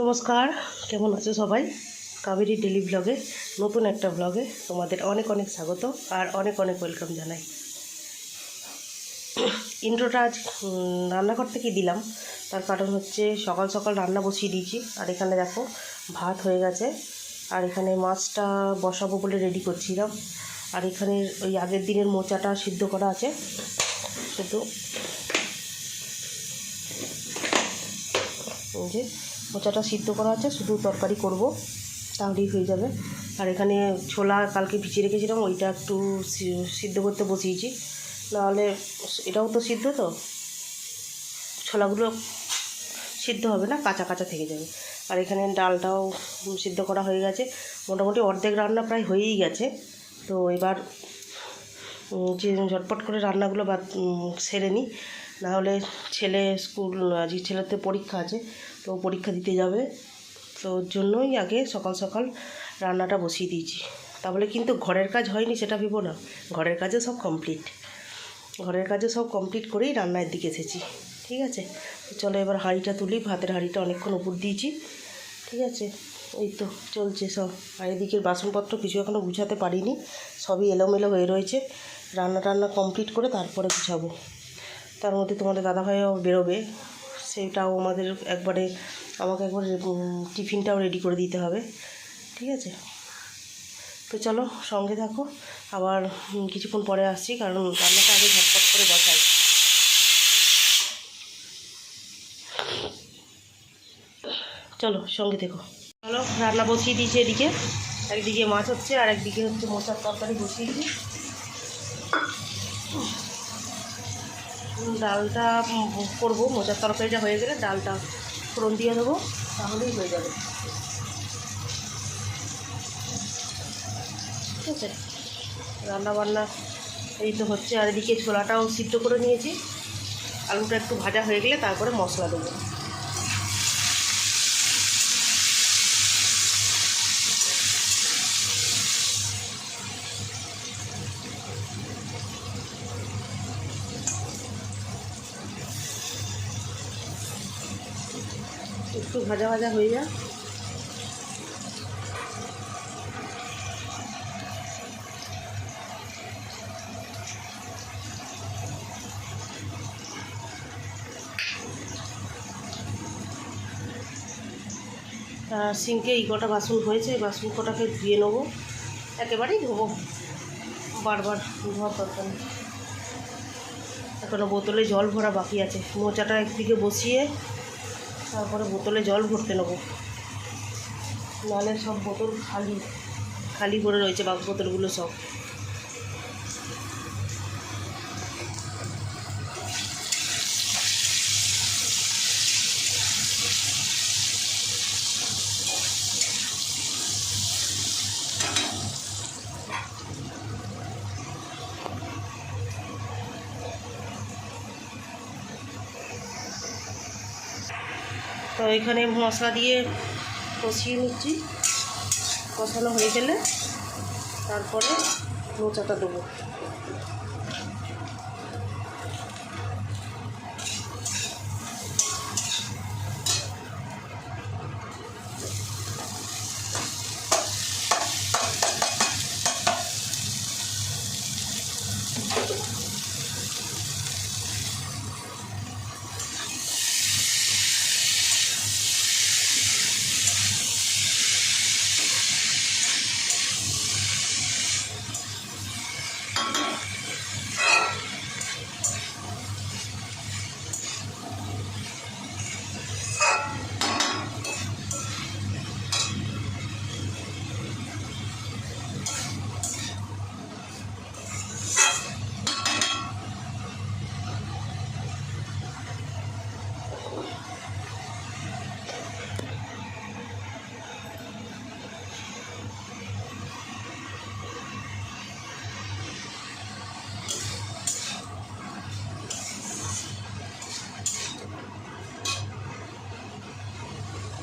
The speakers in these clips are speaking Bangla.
নমস্কার, কেমন আছো সবাই? কাবেরী ডেলি ব্লগে নতুন একটা ব্লগে তোমাদের অনেক অনেক স্বাগত আর অনেক অনেক ওয়েলকাম জানাই। ইন্ট্রোটা আজ রান্নাঘর থেকে দিলাম, তার কারণ হচ্ছে সকাল সকাল রান্না বসিয়ে দিয়েছি। আর এখানে দেখো ভাত হয়ে গেছে, আর এখানে মাছটা বসাবো বলে রেডি করছিলাম। আর এখানে ওই আগের দিনের মোচাটা সিদ্ধ করা আছে, শুধু যে মোচাটা সিদ্ধ করা আছে, শুধু তরকারি করব, তাহলেই হয়ে যাবে। আর এখানে ছোলা কালকে ভিজিয়ে রেখেছিলাম, ওইটা একটু সিদ্ধ করতে বসিয়েছি, নাহলে এটাও তো সিদ্ধ, তো ছোলাগুলো সিদ্ধ হবে না, কাঁচা কাঁচা থেকে যাবে। আর এখানে ডালটাও সিদ্ধ করা হয়ে গেছে, মোটামুটি অর্ধেক রান্না প্রায় হয়েই গেছে। তো এবার যে ঝটপট করে রান্নাগুলো সেরে নিই, নাহলে ছেলে স্কুল, আজকে ছেলেতে পরীক্ষা আছে, তো পরীক্ষা দিতে যাবে। তো ওর জন্যই আগে সকাল সকাল রান্নাটা বসিয়ে দিয়েছি। তাহলে কিন্তু ঘরের কাজ হয়নি সেটা ভেবো না, ঘরের কাজও সব কমপ্লিট, ঘরের কাজও সব কমপ্লিট করেই রান্নার দিকে এসেছি। ঠিক আছে, চলো এবার হাঁড়িটা তুলি। ভাতের হাঁড়িটা অনেকক্ষণ উপর দিয়েছি, ঠিক আছে। এই তো চলছে সব। আর এদিকের বাসনপত্র কিছু এখনও গুছাতে পারিনি, সবই এলোমেলো হয়ে রয়েছে। রান্না কমপ্লিট করে তারপরে গুছাবো। তার মধ্যে তোমাদের দাদাভাইও বেরোবে, সেটাও আমাকে একবারে টিফিনটাও রেডি করে দিতে হবে, ঠিক আছে। তো চলো সঙ্গে থাকো, আবার কিছুক্ষণ পরে আসছি, কারণ রান্নাটা আগে ঝটপট করে বসাই। চলো সঙ্গে থেকো। চলো রান্না বসিয়ে দিয়েছি, এদিকে একদিকে মাছ হচ্ছে আর একদিকে হচ্ছে মোচার তরকারি বসিয়েছি। ডালটা করবো, মোচার তরকারিটা হয়ে গেলে ডালটা ফোড়ন দিয়ে দেবো, তাহলেই হয়ে যাবে, ঠিক আছে। রান্নাবান্না এই তো হচ্ছে। আর এদিকে ছোলাটাও সিদ্ধ করে নিয়েছি, আলুটা একটু ভাজা হয়ে গেলে তারপরে মশলা দেবো। একটু ভাজা ভাজা হয়ে যায়। সিঙ্কে এই কটা বাসন হয়েছে, এই বাসন কটাকে ধুয়ে নেবো, একেবারেই ধোবো, বারবার ধোয়ার দরকার নেই। এখনও বোতলে জল ভরা বাকি আছে, মোচাটা একদিকে বসিয়ে তারপরে বোতলে জল ভরতে নেবো, নাহলে সব বোতল খালি খালি করে রয়েছে, বোতলগুলো সব। তো এখানে মশলা দিয়ে কষিয়ে নিচ্ছি, কষানো হয়ে গেলে তারপরে মোচাটা দেবো।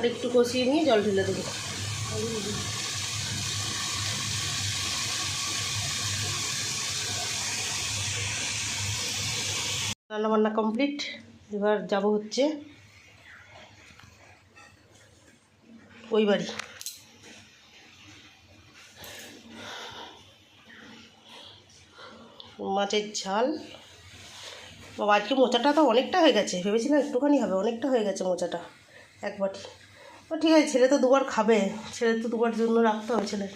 আর একটু কষিয়ে নিয়ে জল ঢেলে দেবো। রান্নাবান্না কমপ্লিট, এবার যাব হচ্ছে ওই বাড়ি। মাছের ঝাল। বাবা আজকে মোচাটা তো অনেকটা হয়ে গেছে, ভেবেছিলাম একটুখানি হবে, অনেকটা হয়ে গেছে মোচাটা, এক বাটি। ঠিক আছে, ছেলে তো দুবার খাবে, ছেলে তো দুবার জন্য রাখতে হবে ছেলে।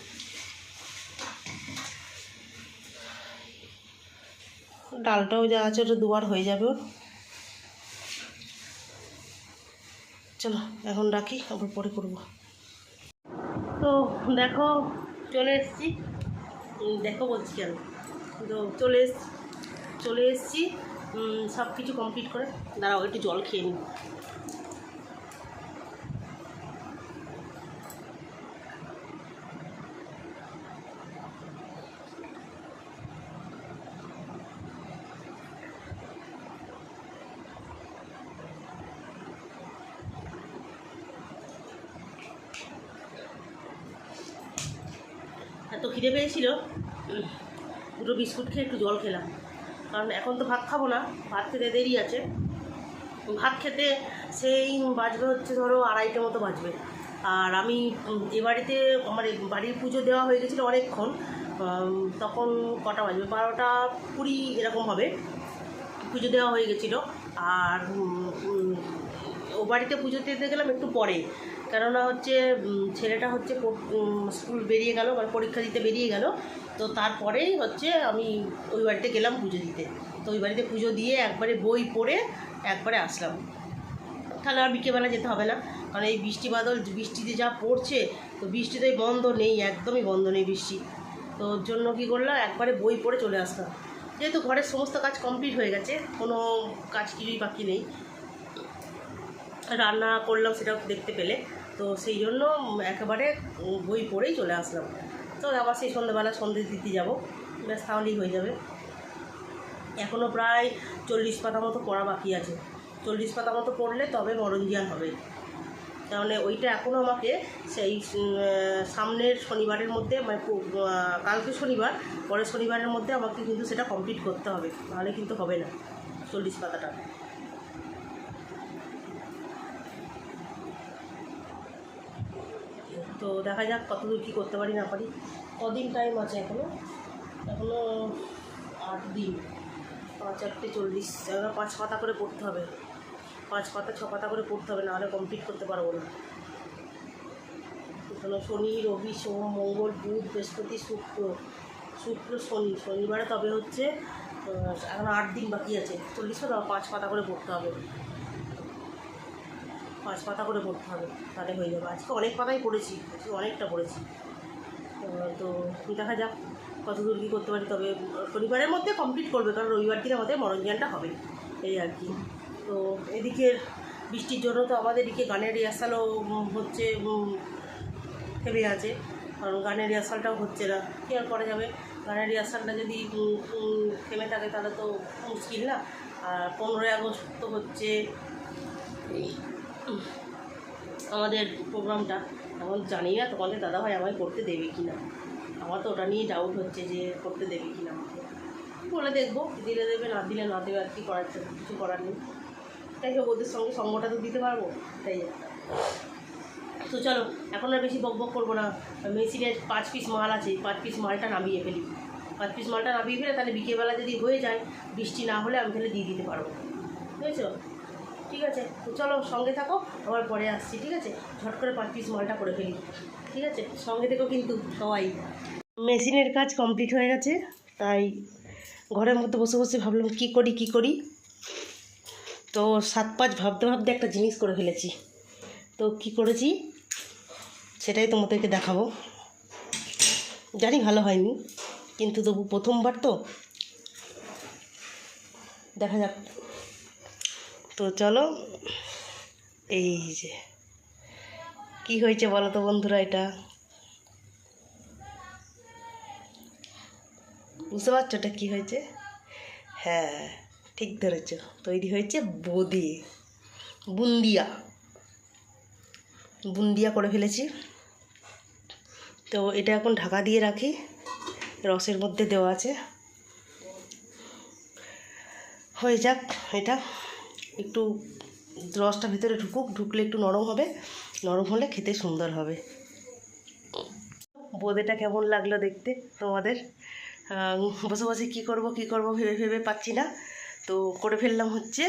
ডালটাও যা আছে ওটা দুবার হয়ে যাবে ওর। চলো এখন রাখি, আবার পরে করবো। তো দেখো চলে এসেছি, দেখো বলছি কেন, তো চলে এসেছি সব কিছু কমপ্লিট করে। দাঁড়াও একটু জল খেয়ে নিই। এত খিদে পেয়েছিল, দুটো বিস্কুট খেয়ে একটু জল খেলাম, কারণ এখন তো ভাত খাবো না, ভাত খেতে দেরি আছে। ভাত খেতে সেই বাজবে হচ্ছে ধরো 2:30 মতো বাজবে। আর আমি এ বাড়িতে আমার বাড়ির পুজো দেওয়া হয়ে গেছিলো অনেকক্ষণ, তখন কটা বাজবে 12:20 এরকম হবে, পুজো দেওয়া হয়ে গেছিলো। আর ও বাড়িতে পুজো দিতে গেলাম একটু পরে, কেননা হচ্ছে ছেলেটা হচ্ছে স্কুল বেরিয়ে গেল, মানে পরীক্ষা দিতে বেরিয়ে গেল, তো তারপরেই হচ্ছে আমি ওই বাড়িতে গেলাম পুজো দিতে। তো ওই বাড়িতে পুজো দিয়ে একবারে বই পড়ে একবারে আসলাম, তাহলে আর বিকেলবেলা যেতে হবে না, কারণ এই বৃষ্টি বাদল, বৃষ্টিতে যা পড়ছে, তো বৃষ্টিতে বন্ধ নেই, একদমই বন্ধ নেই বৃষ্টি। তো ওর জন্য কী করলাম, একবারে বই পড়ে চলে আসলাম, যেহেতু ঘরের সমস্ত কাজ কমপ্লিট হয়ে গেছে, কোনো কাজ কিছুই বাকি নেই। রান্না করলাম সেটাও দেখতে পেলে, তো সেই জন্য একেবারে বই পড়েই চলে আসলাম। তো আবার সেই সন্ধ্যেবেলা সন্ধ্যে দিতে যাবো, ব্যাস তাহলেই হয়ে যাবে। এখনও প্রায় 40 পাতা মতো পড়া বাকি আছে, 40 পাতা মতো পড়লে তবে মরণজিয়ান হবে। তাহলে ওইটা এখনও আমাকে সেই সামনের শনিবারের মধ্যে, মানে কালকে শনিবার, পরের শনিবারের মধ্যে আমাকে কিন্তু সেটা কমপ্লিট করতে হবে, নাহলে কিন্তু হবে না 40 পাতাটা। তো দেখা যাক কতদূর কী করতে পারি না পারি। কদিন টাইম আছে এখনও 8 দিন, 5 × 8 = 40, 5 পাতা করে পড়তে হবে, 5 পাতা 6 পাতা করে পড়তে হবে, নাহলে কমপ্লিট করতে পারবো না। এখানে শনি, রবি, সোম, মঙ্গল, বুধ, বৃহস্পতি, শুক্র, শনিবারে তবে হচ্ছে এখন 8 দিন বাকি আছে, 40 পাতা, 5 পাতা করে পড়তে হবে, 5 পাতা করে পড়তে হবে, তাহলে হয়ে যাবে। আজকে অনেক পাতাই পড়েছি, আজকে অনেকটা পড়েছি। তো দেখা যাক কতদূর কী করতে পারি, তবে শনিবারের মধ্যে কমপ্লিট করবে, কারণ রবিবার দিন আমাদের মরণজ্ঞানটা হবে, এই আর কি। তো এদিকে বৃষ্টির জন্য তো আমাদের এদিকে গানের রিহার্সালও হচ্ছে থেমে আছে, কারণ গানের রিহার্সালটাও হচ্ছে না, কী আর করা যাবে। গানের রিহার্সালটা যদি থেমে থাকে তাহলে তো মুশকিল না। আর 15ই আগস্ট তো হচ্ছে আমাদের প্রোগ্রামটা, এখন জানি না তোমাদের দাদাভাই আমায় করতে দেবে কি না, আমার তো ওটা নিয়ে ডাউট হচ্ছে যে করতে দেবে কি না। আমাকে বলে দেখবো, দিলে দেবে, না দিলে না দেবে, আর কি করার, কিছু করার নেই। তাই হোক, ওদের সঙ্গে সঙ্গটা তো দিতে পারবো, তাই। তো চলো এখন আর বেশি বক বক করবো না, মেশিনের 5 পিস মাল আছে, 5 পিস মালটা নামিয়ে ফেলি, 5 পিস মালটা নামিয়ে ফেলে তাহলে বিকেলবেলা যদি হয়ে যায়, বৃষ্টি না হলে আমি তাহলে দিয়ে দিতে পারবো, বুঝেছো? ঠিক আছে, তো চলো সঙ্গে থাকো, আবার পরে আসছি, ঠিক আছে? ঝট করে 5 পিস মালটা করে ফেলি, ঠিক আছে? সঙ্গে থেকো কিন্তু সবাই। মেশিনের কাজ কমপ্লিট হয়ে গেছে, তাই ঘরের মধ্যে বসে বসে ভাবলাম কী করি। তো 7-5 ভাবতে ভাবতে একটা জিনিস করে ফেলেছি। তো কি করেছি সেটাই তোমাদেরকে দেখাবো। জানি ভালো হয়নি, কিন্তু তবু প্রথমবার তো, দেখা যাক। তো চলো, এই যে কি হয়েছে বলো তো বন্ধুরা, এটা বুঝতে পারছো এটা কী হয়েছে? হ্যাঁ ঠিক ধরেছ, তৈরি হয়েছে বুন্দিয়া করে ফেলেছি। তো এটা এখন ঢাকা দিয়ে রাখি, রসের মধ্যে দেওয়া আছে, হয়ে যাক। এটা একটু রসটা ভেতরে ঢুকলে একটু নরম হবে, নরম হলে খেতে সুন্দর হবে। বোঁদেটা কেমন লাগলো দেখতে তোমাদের? বসে বসে কী করব ভেবে ভেবে পাচ্ছি না, তো করে ফেললাম হচ্ছে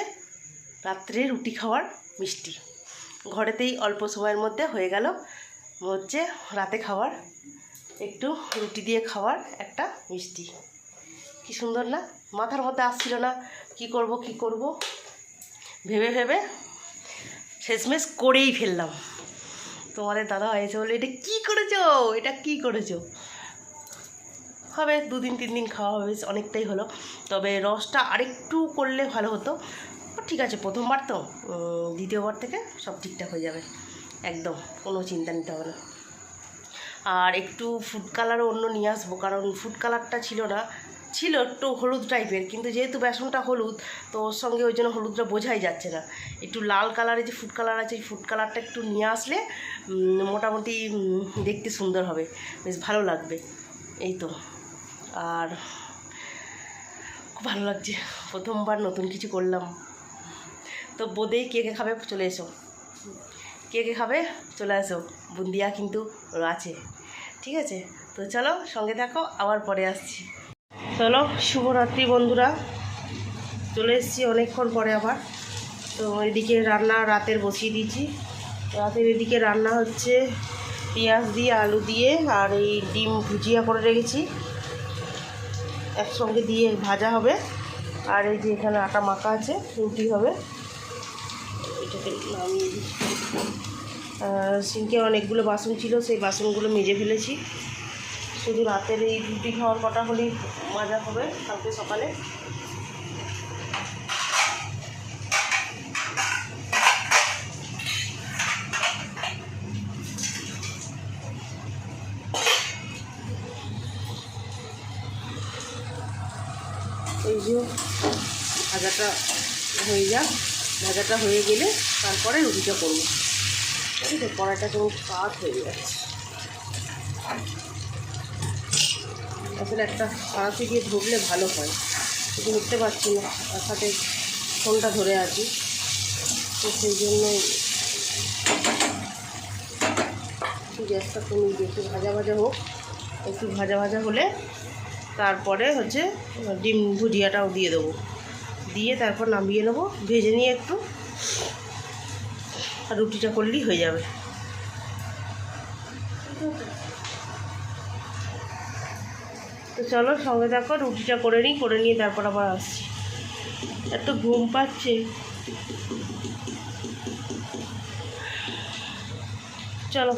রাত্রে রুটি খাওয়ার মিষ্টি। ঘরেতেই অল্প সময়ের মধ্যে হয়ে গেল হচ্ছে রাতে খাওয়ার একটু রুটি দিয়ে খাওয়ার একটা মিষ্টি। কি সুন্দর না? মাথার মধ্যে আসছিল না কি করব ভেবে ভেবে শেষমেশ করেই ফেললাম। তোমাদের দাদা এসে বলে, এটা কি করেছো? হবে 2-3 দিন খাওয়া হবে, অনেকটাই হলো। তবে রসটা আরেকটু করলে ভালো হতো। ঠিক আছে, প্রথমবার তো, দ্বিতীয়বার থেকে সব ঠিকঠাক হয়ে যাবে, একদম কোনো চিন্তা নিতে হবে না। আর একটু ফুড কালারও অন্য নিয়ে আসবো, কারণ ফুড কালারটা ছিল একটু হলুদ টাইপের, কিন্তু যেহেতু বেসনটা হলুদ, তো ওর সঙ্গে ওই জন্য হলুদটা বোঝাই যাচ্ছে না। একটু লাল কালারের যে ফুড কালার আছে, এই ফুড কালারটা একটু নিয়ে আসলে মোটামুটি দেখতে সুন্দর হবে, বেশ ভালো লাগবে। এই তো, আর খুব ভালো লাগছে, প্রথমবার নতুন কিছু করলাম। তো বোঁদেই কে খাবে চলে এসো, কে খাবে চলে আসো, বুন্দিয়া কিন্তু আছে, ঠিক আছে? তো চলো সঙ্গে থাকো, আবার পরে আসছি। চলো, শুভরাত্রি বন্ধুরা, চলে এসেছি অনেকক্ষণ পরে আবার। তো এদিকে রান্না রাতের বসিয়ে দিয়েছি। রাতের এদিকে রান্না হচ্ছে পেঁয়াজ দিয়ে আলু দিয়ে আর এই ডিম ভুজিয়া করে রেখেছি, একসঙ্গে দিয়ে ভাজা হবে। আর এই যে এখানে আটা মাখা আছে, রুটি হবে। এটাকে নামিয়ে দিচ্ছি। সিঙ্কে অনেকগুলো বাসন ছিল, সেই বাসনগুলো মেজে ফেলেছি। শুধু রাতের এই রুটি খাওয়ার কটা হলেই মাজা হবে কালকে সকালে। এই যে ভাজাটা হয়ে যাক, ভাজাটা হয়ে গেলে তারপরে রুটিটা করবো। ঠিক আছে, কড়াইটা কেমন কাঠ হয়ে যাচ্ছে। আসলে একটা সারাতে দিয়ে ধরলে ভালো হয়, কিন্তু উঠতে পারছি না, তার সাথে ফোনটা ধরে আছি, তো সেই জন্য গ্যাসটা কমিয়ে দিয়ে একটু ভাজা হোক। একটু ভাজা হলে তারপরে হচ্ছে ডিম ভুজিয়াটাও দিয়ে দেবো, দিয়ে তারপর নামিয়ে নেবো, ভেজে নিয়ে একটু, আর রুটিটা করলেই হয়ে যাবে। তো চলো সঙ্গে থাকো, রুটিটা করে নিয়ে তারপর আবার আসছি। এত ঘুম পাচ্ছে, চলো